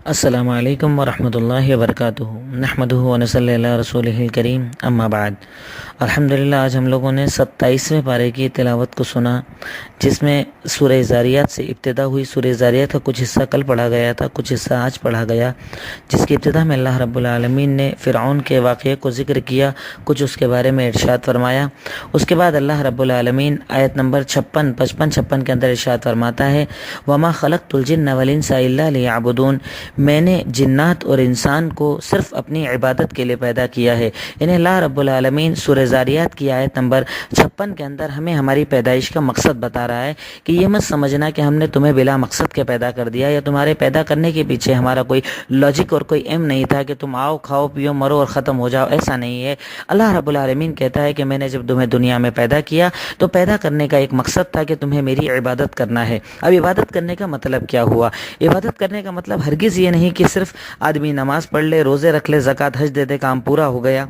السلام علیکم ورحمۃ اللہ وبرکاتہ، نحمدہ ونصلی علی رسولہ الکریم، اما بعد۔ الحمدللہ آج ہم لوگوں نے 27ویں پارے کی تلاوت کو سنا، جس میں سورہ زاریات سے ابتدا ہوئی۔ سورہ زاریات کا کچھ حصہ کل پڑھا گیا تھا، کچھ حصہ آج پڑھا گیا، جس کی ابتدا میں اللہ رب العالمین نے فرعون کے واقعے کو ذکر کیا، کچھ اس کے بارے میں ارشاد فرمایا۔ اس کے بعد اللہ رب العالمین آیت نمبر 56 کے اندر ارشاد فرماتا ہے، وما خلقت الجن والانس الا لیعبدون، میں نے جنات اور انسان کو صرف اپنی عبادت کے لیے پیدا کیا ہے۔ یعنی اللہ رب العالمین سورہ زاریات کی آیت نمبر 56 کے اندر ہمیں ہماری پیدائش کا مقصد بتا رہا ہے کہ یہ مت سمجھنا کہ ہم نے تمہیں بلا مقصد کے پیدا کر دیا، یا تمہارے پیدا کرنے کے پیچھے ہمارا کوئی لاجک اور کوئی ایم نہیں تھا کہ تم آؤ کھاؤ پیو مرو اور ختم ہو جاؤ، ایسا نہیں ہے۔ اللہ رب العالمین کہتا ہے کہ میں نے جب تمہیں دنیا میں پیدا کیا تو پیدا کرنے کا ایک مقصد تھا کہ تمہیں میری عبادت کرنا ہے۔ اب عبادت کرنے کا مطلب کیا ہوا؟ عبادت کرنے کا مطلب ہرگز یہ نہیں کہ صرف آدمی نماز پڑھ لے، روزے رکھ لے، زکوٰۃ حج دے دے، کام پورا ہو گیا۔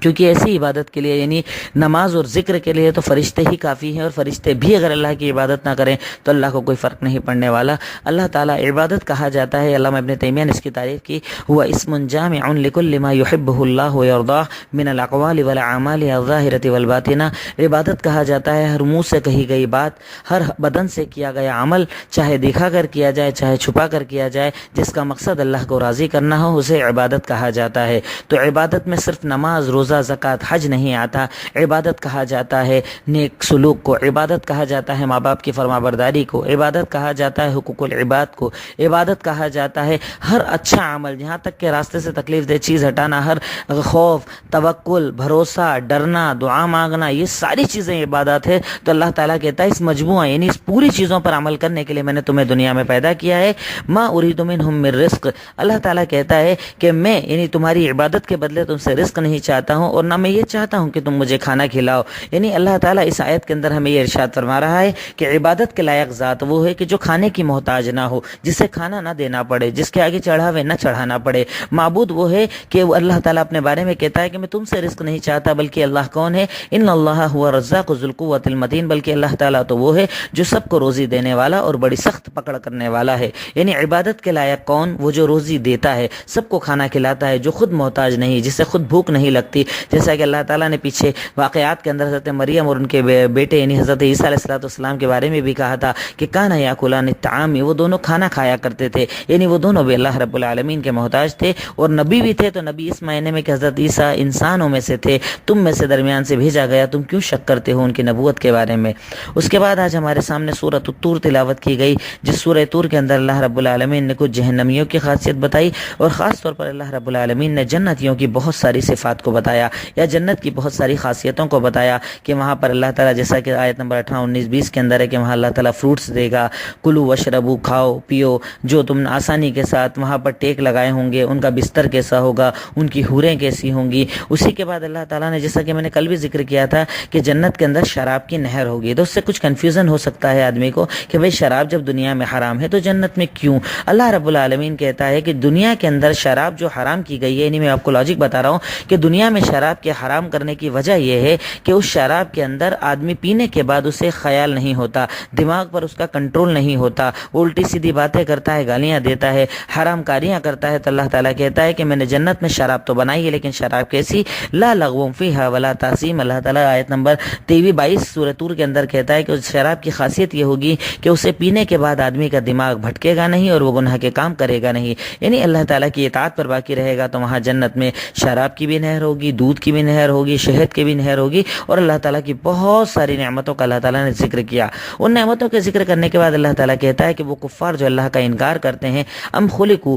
کیونکہ ایسی عبادت کے لیے، یعنی نماز اور ذکر کے لیے تو فرشتے ہی کافی ہیں، اور فرشتے بھی اگر اللہ کی عبادت نہ کریں تو اللہ کو کوئی فرق نہیں پڑنے والا۔ اللہ تعالیٰ عبادت کہا جاتا ہے، علامہ ابن تیمیہ نے اس کی تعریف کی، ہوا اسم جامع لکل ما یحبہ اللہ ویرضاہ من الاقوال والاعمال الظاہرۃ والباطنہ۔ عبادت کہا جاتا ہے ہر منہ سے کہی گئی بات، ہر بدن سے کیا گیا عمل، چاہے دکھا کر کیا جائے چاہے چھپا کر کیا جائے، جس کا مقصد اللہ کو راضی کرنا ہو، اسے عبادت کہا جاتا ہے۔ تو عبادت میں صرف نماز، روزہ، زکوٰۃ، حج نہیں آتا۔ عبادت کہا جاتا ہے نیک سلوک کو، عبادت کہا جاتا ہے ماں باپ کی فرما برداری کو، عبادت کہا جاتا ہے حقوق العباد کو، عبادت کہا جاتا ہے ہر اچھا عمل، یہاں تک کہ راستے سے تکلیف دہ چیز ہٹانا، ہر خوف، توکل، بھروسہ، ڈرنا، دعا مانگنا، یہ ساری چیزیں عبادت ہے۔ تو اللہ تعالیٰ کہتا ہے اس مجموعہ، یعنی اس پوری چیزوں پر عمل کرنے کے لیے میں نے تمہیں دنیا میں پیدا کیا ہے۔ ما اريد منهم من رزق، اللہ تعالیٰ کہتا ہے کہ میں یعنی تمہاری عبادت کے بدلے تم سے رزق نہیں چاہتا ہوں، اور نہ میں یہ چاہتا ہوں کہ تم مجھے کھانا کھلاؤ۔ یعنی اللہ تعالیٰ اس آیت کے اندر ہمیں یہ ارشاد فرما رہا ہے کہ عبادت کے لائق ذات وہ ہے کہ جو کھانے کی محتاج نہ ہو، جسے کھانا نہ دینا پڑے، جس کے آگے چڑھاوے نہ چڑھانا پڑے۔ معبود وہ ہے کہ اللہ تعالیٰ اپنے بارے میں کہتا ہے کہ میں تم سے رزق نہیں چاہتا، بلکہ اللہ کون ہے؟ ان اللہ هو الرزاق ذو القوۃ المتین، بلکہ اللہ تعالیٰ تو وہ ہے جو سب کو روزی دینے والا اور بڑی سخت پکڑ کرنے والا ہے۔ یعنی عبادت کے لائق کون؟ وہ جو روزی دیتا ہے، سب کو کھانا کھلاتا ہے، جو خود محتاج نہیں، جسے خود بھوک نہیں لگتی۔ جیسا کہ اللہ تعالیٰ نے پیچھے واقعات کے اندر حضرت مریم اور ان کے بیٹے یعنی حضرت عیسیٰ علیہ السلام کے بارے میں بھی کہا تھا کہ کانا یاکلان الطعام، وہ دونوں کھانا کھایا کرتے تھے، یعنی وہ دونوں بھی اللہ رب العالمین کے محتاج تھے، اور نبی بھی تھے۔ تو نبی اس معنی میں کہ حضرت عیسیٰ انسانوں میں سے تھے، تم میں سے درمیان سے بھیجا گیا، تم کیوں شک کرتے ہو ان کی نبوت کے بارے میں؟ اس کے بعد آج ہمارے سامنے سورۃ الطور تلاوت کی گئی، جس سورہ طور کے اندر اللہ رب العالمین نے کچھ جہنمیوں کی خاصیت بتائی، اور خاص طور پر اللہ رب العالمین نے جنتیوں کی بہت ساری صفات کو بتایا، یا جنت کی بہت ساری خاصیتوں کو بتایا کہ وہاں پر اللہ تعالیٰ، جیسا کہ آیت نمبر 18، 19، 20 کے اندر ہے کہ وہاں اللہ تعالیٰ فروٹس دے گا، کلو وشربو، کھاؤ پیو، جو تم آسانی کے ساتھ وہاں پر ٹیک لگائے ہوں گے، ان کا بستر کیسا ہوگا، ان کی حوریں کیسی ہوں گی۔ اسی کے بعد اللہ تعالیٰ نے، جیسا کہ میں نے کل بھی ذکر کیا تھا، کہ جنت کے اندر شراب کی نہر ہوگی۔ تو اس سے کچھ کنفیوژن ہو سکتا ہے آدمی کو کہ بھئی شراب جب دنیا میں حرام ہے تو جنت میں کیوں؟ اللہ رب العالمین کہتا ہے کہ دنیا کے اندر شراب جو حرام کی گئی ہے، یعنی میں آپ کو لاجک بتا رہا ہوں کہ دنیا میں شراب کے حرام کرنے کی وجہ یہ ہے کہ اس شراب کے اندر آدمی پینے کے بعد اسے خیال نہیں ہوتا، دماغ پر اس کا کنٹرول نہیں ہوتا، وہ الٹی سیدھی باتیں کرتا ہے، گالیاں دیتا ہے، حرام کاریاں کرتا ہے۔ تو اللہ تعالیٰ کہتا ہے کہ میں نے جنت میں شراب تو بنائی ہے، لیکن شراب کیسی؟ لا لغو فیہا ولا تاثیم۔ اللہ تعالیٰ آیت نمبر 23-22 سورہ طور کے اندر کہتا ہے کہ اس شراب کی خاصیت یہ ہوگی کہ اسے پینے کے بعد آدمی کا دماغ بھٹکے گا نہیں، اور وہ گناہ کے کام کرے گا نہیں، یعنی اللہ تعالیٰ کی اطاعت پر باقی رہے گا۔ تو وہاں جنت میں شراب کی بھی نہر ہوگی، دودھ کی بھی نہر ہوگی، شہد کی بھی نہر ہوگی، اور اللہ تعالیٰ کی بہت ساری نعمتوں کا اللہ تعالیٰ نے ذکر کیا۔ ان نعمتوں کے ذکر کرنے کے بعد اللہ تعالیٰ کہتا ہے کہ وہ کفار جو اللہ کا انکار کرتے ہیں، ام خلقوا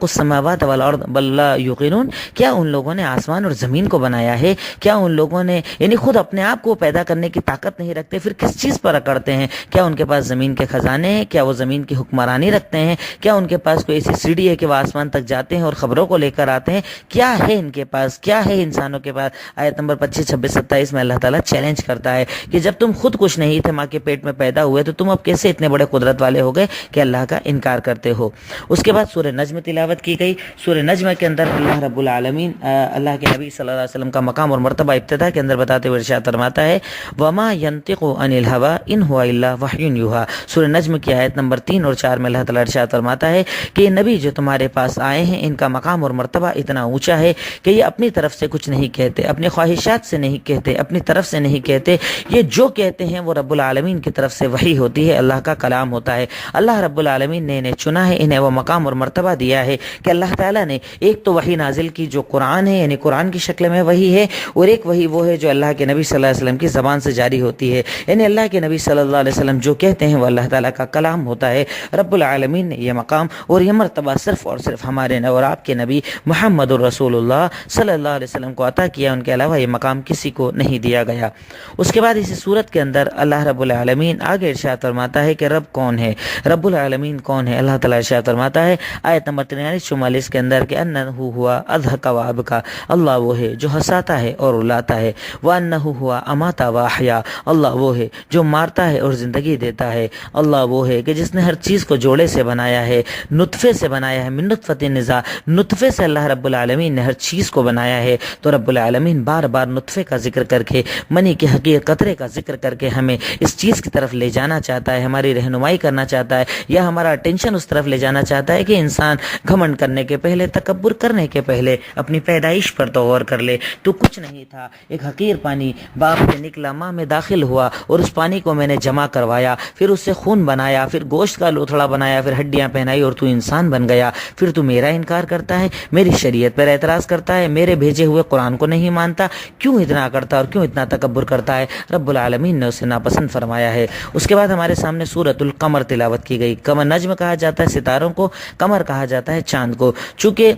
السماوات والارض بل لا یوقنون، کیا ان لوگوں نے آسمان اور زمین کو بنایا ہے؟ کیا ان لوگوں نے یعنی خود اپنے آپ کو پیدا کرنے کی طاقت نہیں رکھتے، پھر کس چیز پر اکڑتے ہیں؟ کیا ان کے پاس زمین کے خزانے ہیں؟ کیا وہ زمین کی حکمرانی رکھتے ہیں؟ کیا ان کے پاس کوئی ایسی سیڑھی ہے کہ وہ آسمان تک جاتے ہیں اور خبروں کو لے کر آتے ہیں؟ کیا ہے ان کے پاس؟ کیا ہے انسانوں کے پاس؟ آیت نمبر 25, 26, 27 میں اللہ تعالیٰ چیلنج کرتا ہے کہ جب تم خود کچھ نہیں تھے، ماں کے پیٹ میں پیدا ہوئے، تو تم اب کیسے اتنے بڑے قدرت والے ہو گئے کہ اللہ کا انکار کرتے ہو؟ اس کے بعد سورہ نجم تلاوت کی گئی۔ سورہ نجم کے اندر اللہ رب العالمین اللہ کے نبی صلی اللہ علیہ وسلم کا مقام اور مرتبہ ابتدا کے اندر بتاتے ہوئے ارشاد فرماتا ہے وما ينطق عن الهوى ان هو الا وحی یوحی۔ سورہ نجم کی آیت نمبر 3 اور 4 میں اللہ تعالیٰ ارشاد فرماتا ہے کہ یہ نبی جو تمہارے پاس آئے ہیں، ان کا مقام اور مرتبہ اتنا اونچا ہے کہ یہ اپنی طرف سے کچھ نہیں کہتے، اپنی خواہشات سے نہیں کہتے، اپنی طرف سے نہیں کہتے، یہ جو کہتے ہیں وہ رب العالمین کی طرف سے وحی ہوتی ہے، اللہ کا کلام ہوتا ہے۔ اللہ رب العالمین نے انہیں چنا ہے، انہیں وہ مقام اور مرتبہ دیا ہے کہ اللہ تعالیٰ نے ایک تو وحی نازل کی جو قرآن ہے، یعنی قرآن کی شکل میں وحی ہے، اور ایک وحی وہ ہے جو اللہ کے نبی صلی اللہ علیہ وسلم کی زبان سے جاری ہوتی ہے، یعنی اللہ کے نبی صلی اللہ علیہ وسلم جو کہتے ہیں وہ اللہ تعالیٰ کا کلام ہوتا ہے۔ رب العالمین نے یہ مقام اور یہ مرتبہ صرف اور صرف ہمارے اور آپ کے نبی محمد الرسول اللہ صلی اللہ علیہ وسلم کو عطا کیا، ان کے علاوہ یہ مقام کسی کو نہیں دیا گیا۔ اس کے بعد اسی صورت کے اندر اللہ رب العالمین آگے ارشاد فرماتا ہے کہ رب کون ہے، رب العالمین کون ہے؟ اللہ تعالیٰ ارشاد فرماتا ہے آیت نمبر 43-44 کے اندر کہ انہ ہوا اضحک و ابکا، اللہ وہ ہے جو ہنساتا ہے اور رلاتا ہے، وانہ ہوا امات و احیا، اللہ وہ ہے جو مارتا ہے اور زندگی دیتا ہے، اللہ وہ ہے کہ جس نے ہر چیز کو جوڑے سے بنایا ہے، نطفے سے بنایا ہے، من نطفۃ نزا، نطفے سے اللہ رب العالمین نے ہر چیز کو بنایا ہے۔ تو رب العالمین بار بار نطفے کا ذکر کر کے، منی کے حقیقت قطرے کا ذکر کر کے ہمیں اس چیز کی طرف لے جانا چاہتا ہے، ہماری رہنمائی کرنا چاہتا ہے، یا ہمارا اٹینشن اس طرف لے جانا چاہتا ہے کہ انسان گھمنڈ کرنے کے پہلے، تکبر کرنے کے پہلے اپنی پیدائش پر تو غور کر لے۔ تو کچھ نہیں تھا، ایک حقیر پانی باپ سے نکلا، ماں میں داخل ہوا، اور اس پانی کو میں نے جمع کروایا، پھر اس سے خون بنایا، پھر گوشت کا لوتھڑا بنایا، پھر ہڈیاں پہنائی، اور تو انسان بن گیا۔ پھر تو میرا انکار کرتا ہے، میری شریعت پر اعتراض کرتا ہے، میرے بھیجے ہوئے قرآن کو نہیں مانتا، کیوں اتنا کرتا اور کیوں اتنا تکبر کرتا ہے؟ رب العالمین نے اسے ناپسند فرمایا ہے۔ اس کے بعد ہمارے سامنے سورۃ القمر تلاوت کی گئی۔ قمر نجم کہا جاتا ہے ستاروں کو، قمر کہا جاتا ہے چاند کو۔ چونکہ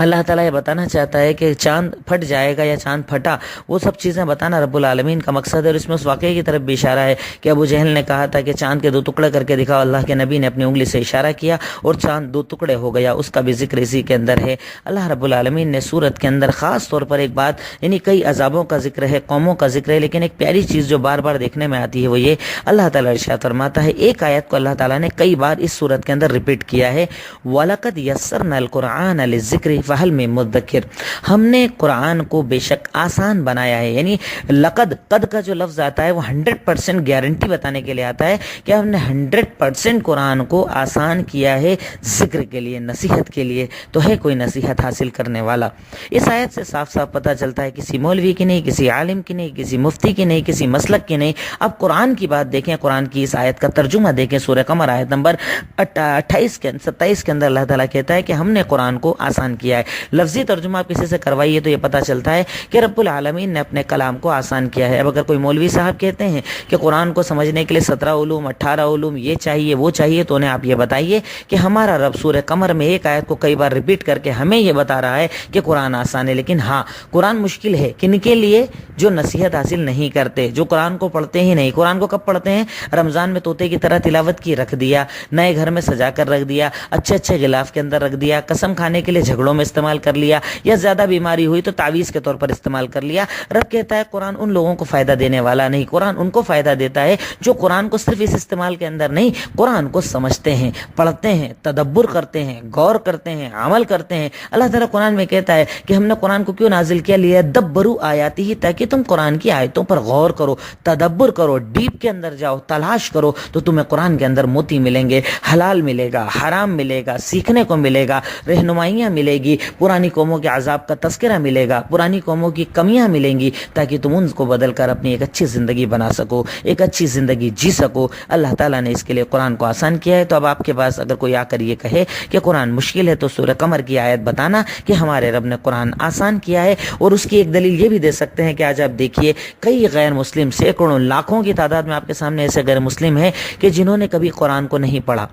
اللہ تعالیٰ یہ بتانا چاہتا ہے کہ چاند پھٹ جائے گا یا چاند پھٹا، وہ سب چیزیں بتانا رب العالمین کا مقصد ہے، اور اس میں اس واقعے کی طرف بھی اشارہ ہے کہ ابو جہل نے کہا تھا کہ چاند کے 2 ٹکڑے کر کے دکھاؤ، اللہ کے نبی نے اپنی انگلی سے اشارہ کیا اور چاند 2 ٹکڑے ہو گیا، اس کا بھی ذکر اسی کے اندر ہے۔ اللہ رب العالمین نے سورت کے اندر خاص طور پر ایک بات، یعنی کئی عذابوں کا ذکر ہے، قوموں کا ذکر ہے، لیکن ایک پیاری چیز جو بار بار دیکھنے میں آتی ہے وہ یہ، اللہ تعالیٰ ارشاد فرماتا ہے، ایک آیت کو اللہ تعالیٰ نے کئی بار اس سورت کے اندر ریپیٹ کیا ہے، وَلَقَدْ يَسَّرْنَا الْقُرْآنَ لِلذِّكْرِ فَهَلْ مِن مُدَّكِرٍ، ہم نے قرآن کو بے شک آسان بنایا ہے، یعنی لقد، قد کا جو لفظ آتا ہے وہ 100% گارنٹی بتانے کے لیے آتا ہے کہ ہم نے 100% قرآن کو آسان کیا ہے ذکر کے لیے، نصیحت کے لیے۔ تو ہے کوئی نصیحت حاصل کرنے والا؟ اس آیت سے صاف صاف پتہ چلتا ہے کسی مولوی کی نہیں، کسی عالم کی نہیں، کسی مفتی کی نہیں، کسی مسلک کی نہیں۔ اب قرآن کی بات دیکھیں، قرآن کی اس آیت کا ترجمہ دیکھیں، سورہ قمر آیت نمبر 27 کے اندر اللہ تعالیٰ کہتا ہے کہ ہم نے قرآن کو آسان کیا ہے۔ لفظی ترجمہ آپ کسی سے کروائیے تو یہ پتہ چلتا ہے کہ رب العالمین نے اپنے کلام کو آسان کیا ہے۔ اب اگر کوئی مولوی صاحب کہتے ہیں کہ قرآن کو سمجھنے کے لیے 17 علوم، 18 علوم، یہ چاہیے وہ چاہیے، تو انہیں آپ یہ بتائیے کہ ہمارا رب سورہ قمر میں ایک آیت کو کئی بار ریپیٹ کر کے ہمیں یہ بتا رہا ہے کہ قرآن آسان ہے، لیکن ہاں قرآن مشکل ہے کن کے لیے؟ جو نصیحت حاصل نہیں کرتے، جو قرآن کو پڑھتے ہی نہیں۔ قرآن کو کب پڑھتے ہیں؟ رمضان میں طوطے کی طرح تلاوت کی، رکھ دیا، نئے گھر میں سجا کر رکھ دیا، اچھے اچھے غلاف کے اندر رکھ دیا، قسم کھانے کے لیے جھگڑوں میں استعمال کر لیا، یا زیادہ بیماری ہوئی تو تعویذ کے طور پر استعمال کر لیا۔ رب کہتا ہے قرآن ان لوگوں کو فائدہ دینے والا نہیں، قرآن ان کو فائدہ دیتا ہے جو قرآن کو صرف اس استعمال کے اندر نہیں، قرآن کو سمجھتے ہیں، پڑھتے ہیں، تدبر کرتے ہیں، غور کرتے ہیں، عمل کرتے ہیں۔ اللہ تعالیٰ قرآن میں کہتا ہے کہ ہم نے قرآن کو کیوں نازل کیا؟ لیدبروا آیاتہ، تاکہ تم قرآن کی آیتوں پر غور کرو، تدبر کرو، ڈیپ کے اندر جاؤ، تلاش کرو، تو تمہیں قرآن کے اندر موتی ملیں گے، حلال ملے گا، حرام ملے گا، سیکھنے کو ملے گا، رہنمائیاں ملے گی، پرانی قوموں کے عذاب کا تذکرہ ملے گا، پرانی قوموں کی کمیاں ملیں گی، تاکہ تم ان کو بدل کر اپنی ایک اچھی زندگی بنا سکو، ایک اچھی زندگی جی سکو۔ اللہ تعالیٰ نے اس کے لیے قرآن کو آسان کیا ہے۔ تو اب آپ کے پاس اگر کوئی آ کر یہ کہے کہ قرآن مشکل ہے، تو سورہ قمر کی آیت بتانا کہ ہمارے رب نے قرآن آسان کیا ہے۔ اور اس کی ایک دلیل یہ بھی دے سکتے ہیں کہ آج آپ دیکھیے کئی غیر مسلم، سینکڑوں لاکھوں کی تعداد میں آپ کے سامنے ایسے غیر مسلم ہیں کہ جنہوں نے کبھی قرآن کو نہیں پڑھا،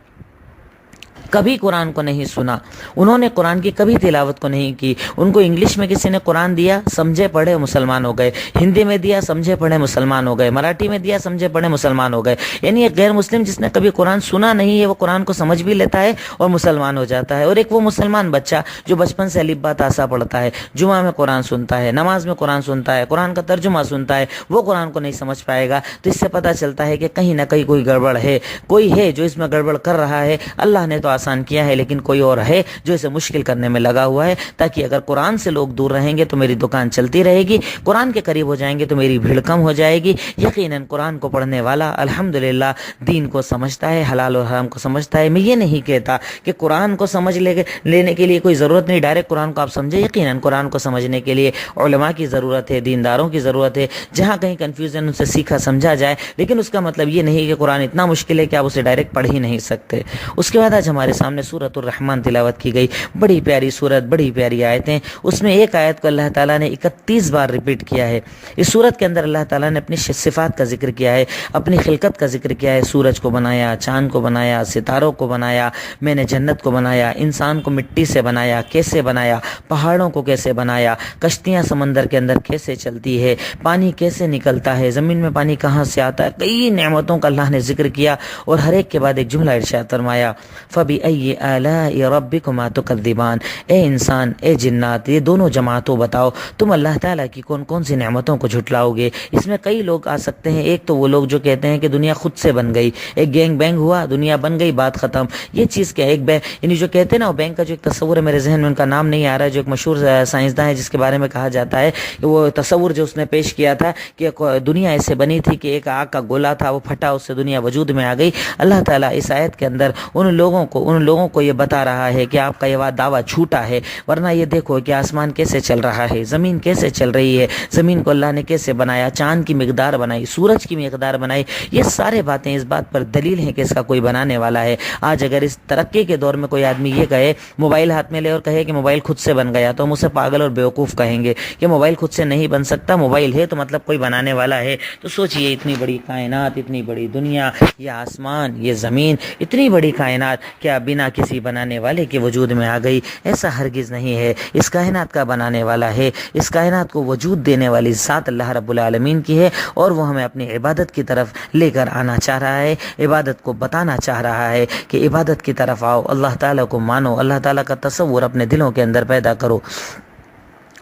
کبھی قرآن کو نہیں سنا، انہوں نے قرآن کی کبھی تلاوت کو نہیں کی، ان کو انگلش میں کسی نے قرآن دیا، سمجھے پڑھے مسلمان ہو گئے، ہندی میں دیا سمجھے پڑھے مسلمان ہو گئے، مراٹھی میں دیا سمجھے پڑھے مسلمان ہو گئے۔ یعنی ایک غیر مسلم جس نے کبھی قرآن سنا نہیں ہے وہ قرآن کو سمجھ بھی لیتا ہے اور مسلمان ہو جاتا ہے، اور ایک وہ مسلمان بچہ جو بچپن سے الف با تا سا پڑھتا ہے، جمعہ میں قرآن سنتا ہے، نماز میں قرآن سنتا ہے، قرآن کا ترجمہ سنتا ہے، وہ قرآن کو نہیں سمجھ پائے گا۔ تو اس سے پتہ چلتا ہے کہ کہیں نہ کہیں کوئی گڑبڑ ہے، کوئی ہے جو اس میں گڑبڑ کر رہا ہے۔ اللہ نے تو آسان کیا ہے لیکن کوئی اور ہے جو اسے مشکل کرنے میں لگا ہوا ہے، تاکہ اگر قرآن سے لوگ دور رہیں گے تو میری دکان چلتی رہے گی، قرآن کے قریب ہو جائیں گے تو میری بھیڑ کم ہو جائے گی۔ یقیناً قرآن کو پڑھنے والا الحمدللہ دین کو سمجھتا ہے، حلال اور حرام کو سمجھتا ہے۔ میں یہ نہیں کہتا کہ قرآن کو سمجھ لینے کے لیے کوئی ضرورت نہیں، ڈائریکٹ قرآن کو آپ سمجھے۔ یقیناً قرآن کو سمجھنے کے لیے علماء کی ضرورت ہے، دینداروں کی ضرورت ہے، جہاں کہیں کنفیوژن ان سے سیکھا سمجھا جائے، لیکن اس کا مطلب یہ نہیں کہ قرآن اتنا مشکل ہے کہ آپ اسے ڈائریکٹ پڑھ ہی نہیں سکتے۔ اس کے بعد آج ہمارے سامنے سورۃ الرحمن تلاوت کی گئی، بڑی پیاری سورت، بڑی پیاری آیتیں۔ اس میں ایک آیت کو اللہ تعالیٰ نے 31 بار ریپیٹ کیا ہے۔ اس سورت کے اندر اللہ تعالیٰ نے اپنی صفات کا ذکر کیا ہے، اپنی خلقت کا ذکر کیا ہے۔ سورج کو بنایا، چاند کو بنایا، ستاروں کو بنایا، میں نے جنت کو بنایا، انسان کو مٹی سے بنایا، کیسے بنایا، پہاڑوں کو کیسے بنایا، کشتیاں سمندر کے اندر کیسے چلتی ہے، پانی کیسے نکلتا ہے، زمین میں پانی کہاں سے آتا ہے۔ کئی نعمتوں کا اللہ نے ذکر کیا اور ہر ایک کے بعد ایک جملہ ارشاد فرمایا، فَبِأَيِّ آلَاءِ رَبِّكُمَا تُكَذِّبَانِ۔ اے انسان، اے جنات، یہ دونوں جماعتوں بتاؤ تم اللہ تعالیٰ کی کون کون سی نعمتوں کو جھٹلاؤ گے۔ اس میں کئی لوگ آ سکتے ہیں۔ ایک تو وہ لوگ جو کہتے ہیں کہ دنیا خود سے بن گئی، ایک گینگ بینگ ہوا، دنیا بن گئی، بات ختم۔ یہ چیز کیا ہے؟ ایک یعنی جو کہتے ہیں نا، وہ بینک کا جو ایک تصور ہے، میرے ذہن میں ان کا نام نہیں آ رہا ہے، جو ایک مشہور سائنسداں ہے جس کے بارے میں کہا جاتا ہے کہ وہ تصور جو اس نے پیش کیا تھا کہ دنیا ایسے بنی تھی کہ ایک آگ کا گولا تھا، وہ پھٹا، اس سے دنیا وجود میں آ گئی۔ اللہ تعالیٰ اس آیت کے اندر ان لوگوں کو یہ بتا رہا ہے کہ آپ کا یہ دعویٰ جھوٹا ہے، ورنہ یہ دیکھو کہ آسمان کیسے چل رہا ہے، زمین کیسے چل رہی ہے، زمین کو اللہ نے کیسے بنایا، چاند کی مقدار بنائی، سورج کی مقدار بنائی۔ یہ سارے باتیں اس بات پر دلیل ہیں کہ اس کا کوئی بنانے والا ہے۔ آج اگر اس ترقی کے دور میں کوئی آدمی یہ کہے، موبائل ہاتھ میں لے اور کہے کہ موبائل خود سے بن گیا، تو ہم اسے پاگل اور بیوقوف کہیں گے کہ موبائل خود سے نہیں بن سکتا، موبائل ہے تو مطلب کوئی بنانے والا ہے۔ تو سوچئے، اتنی بڑی کائنات، اتنی بڑی دنیا، یہ آسمان، یہ زمین، اتنی بڑی کائنات کیا بنا کسی بنانے والے کے وجود میں آ گئی؟ ایسا ہرگز نہیں ہے۔ اس کائنات کا بنانے والا ہے، اس کائنات کو وجود دینے والی ذات اللہ رب العالمین کی ہے، اور وہ ہمیں اپنی عبادت کی طرف لے کر آنا چاہ رہا ہے، عبادت کو بتانا چاہ رہا ہے کہ عبادت کی طرف آؤ، اللہ تعالیٰ کو مانو، اللہ تعالیٰ کا تصور اپنے دلوں کے اندر پیدا کرو۔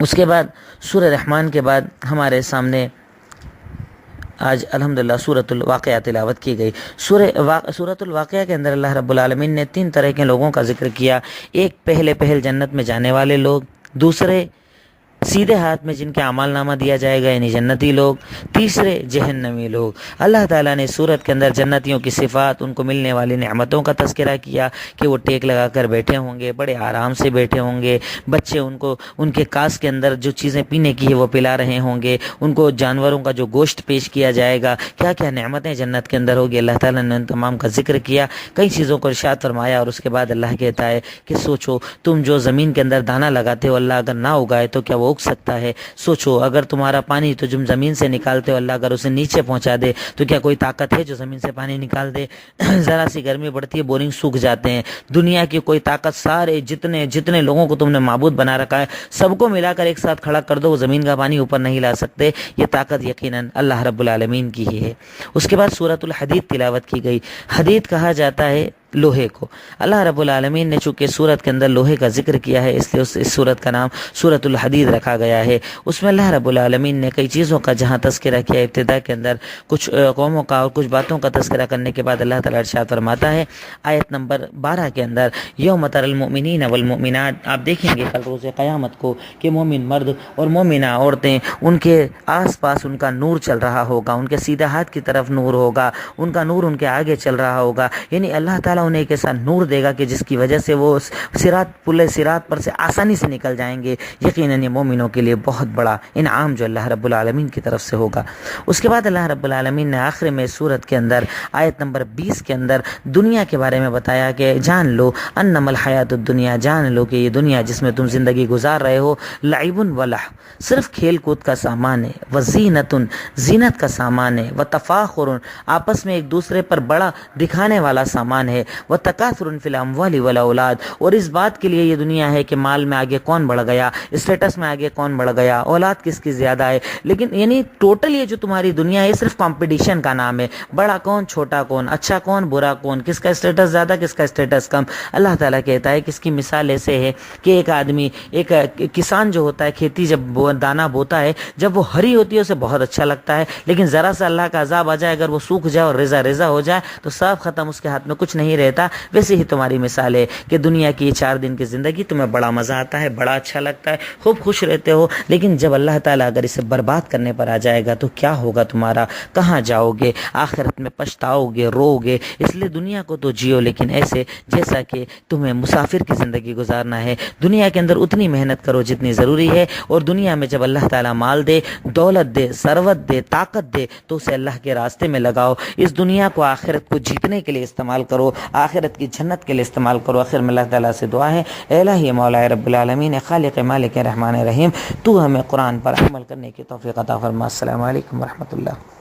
اس کے بعد سورہ رحمان کے بعد ہمارے سامنے آج الحمدللہ سورۃ الواقعہ تلاوت کی گئی۔ سورۃ الواقعہ کے اندر اللہ رب العالمین نے 3 طرح کے لوگوں کا ذکر کیا۔ ایک پہل جنت میں جانے والے لوگ، دوسرے سیدھے ہاتھ میں جن کے اعمال نامہ دیا جائے گا یعنی جنتی لوگ، تیسرے جہنمی لوگ۔ اللہ تعالیٰ نے سورت کے اندر جنتیوں کی صفات، ان کو ملنے والی نعمتوں کا تذکرہ کیا کہ وہ ٹیک لگا کر بیٹھے ہوں گے، بڑے آرام سے بیٹھے ہوں گے، بچے ان کے کاس کے اندر جو چیزیں پینے کی ہے وہ پلا رہے ہوں گے، ان کو جانوروں کا جو گوشت پیش کیا جائے گا، کیا کیا نعمتیں جنت کے اندر ہوگی۔ اللہ تعالیٰ نے ان تمام کا ذکر کیا، کئی چیزوں کو ارشاد فرمایا، اور اس کے بعد اللہ کہتا ہے کہ سوچو، تم جو زمین کے اندر دانہ لگاتے ہو، اللہ اگر نہ اگائے تو کیا وہ اگ سکتا ہے؟ سوچو، اگر تمہارا پانی تو تم زمین سے نکالتے ہو، اللہ اگر اسے نیچے پہنچا دے تو کیا کوئی طاقت ہے جو زمین سے پانی نکال دے؟ ذرا سی گرمی بڑھتی ہے، بورنگ سوکھ جاتے ہیں۔ دنیا کی کوئی طاقت، سارے جتنے لوگوں کو تم نے معبود بنا رکھا ہے، سب کو ملا کر ایک ساتھ کھڑا کر دو، وہ زمین کا پانی اوپر نہیں لا سکتے۔ یہ طاقت یقیناً اللہ رب العالمین کی ہی ہے۔ اس کے بعد سورۃ الحدید تلاوت کی گئی۔ حدید کہا جاتا ہے لوہے کو۔ اللہ رب العالمین نے چونکہ سورت کے اندر لوہے کا ذکر کیا ہے، اس لیے اس سورت کا نام سورۃ الحدید رکھا گیا ہے۔ اس میں اللہ رب العالمین نے کئی چیزوں کا جہاں تذکرہ کیا، ابتدا کے اندر کچھ قوموں کا اور کچھ باتوں کا تذکرہ کرنے کے بعد اللہ تعالیٰ ارشاد فرماتا ہے آیت نمبر 12 کے اندر، یوم تری المؤمنین والمؤمنات، آپ دیکھیں گے کل روز قیامت کو کہ مومن مرد اور مومنہ عورتیں، ان کے آس پاس ان کا نور چل رہا ہوگا، ان کے سیدھے ہاتھ کی طرف نور ہوگا، ان کا نور ان کے آگے چل رہا ہوگا، یعنی اللہ تعالیٰ انہیں ایک ایسا نور دے گا کہ جس کی وجہ سے وہ پل صراط پر سے آسانی سے نکل جائیں گے۔ یقیناً یہ مومنوں کے لیے بہت بڑا انعام جو اللہ رب العالمین کی طرف سے ہوگا۔ اس کے بعد اللہ رب العالمین نے آخر میں سورت کے اندر آیت نمبر 20 کے اندر دنیا کے بارے میں بتایا کہ جان لو انما الحیات الدنیا، جان لو کہ یہ دنیا جس میں تم زندگی گزار رہے ہو، لعب و لہو، صرف کھیل کود کا سامان ہے، وزینت، زینت کا سامان ہے، وتفاخر، آپس میں ایک دوسرے پر بڑا دکھانے والا سامان ہے، وتکاثر فی الاموال والاولاد، اور اس بات کے لیے یہ دنیا ہے کہ مال میں آگے کون بڑھ گیا، اسٹیٹس میں آگے کون بڑھ گیا، اولاد کس کی زیادہ ہے. لیکن یعنی ٹوٹل یہ جو تمہاری دنیا ہے صرف کمپٹیشن کا نام ہے، بڑا کون چھوٹا کون، اچھا کون برا کون، کس کا اسٹیٹس زیادہ کس کا اسٹیٹس کم. اللہ تعالیٰ کہتا ہے کہ اس کی مثال ایسے ہے کہ ایک آدمی، ایک کسان جو ہوتا ہے، کھیتی جب دانا بوتا ہے، جب وہ ہری ہوتی ہے اسے بہت اچھا لگتا ہے، لیکن ذرا سا اللہ کا عذاب آ جائے، اگر وہ سوکھ جائے اور ریزہ ریزہ ہو جائے تو سب ختم، اس کے ہاتھ میں کچھ نہیں رہتا. ویسے ہی تمہاری مثال ہے کہ دنیا کی یہ 4 دن کی زندگی تمہیں بڑا مزہ آتا ہے، بڑا اچھا لگتا ہے، خوب خوش رہتے ہو، لیکن جب اللہ تعالیٰ اگر اسے برباد کرنے پر آ جائے گا تو کیا ہوگا تمہارا، کہاں جاؤ گے، آخرت میں پچھتاؤ گے، رو گے. اس لیے دنیا کو تو جیو لیکن ایسے جیسا کہ تمہیں مسافر کی زندگی گزارنا ہے. دنیا کے اندر اتنی محنت کرو جتنی ضروری ہے، اور دنیا میں جب اللہ تعالیٰ مال دے، دولت دے، ثروت دے، طاقت دے تو اسے اللہ کے راستے میں لگاؤ. اس دنیا کو آخرت کو جیتنے کے لیے استعمال کرو، آخرت کی جنت کے لیے استعمال کرو. آخر میں اللہ تعالیٰ سے دعا ہے، اے الہی مولا رب العالمین، خالق مالک رحمان رحیم، تو ہمیں قرآن پر عمل کرنے کی توفیق عطا فرما. السلام علیکم ورحمۃ اللہ.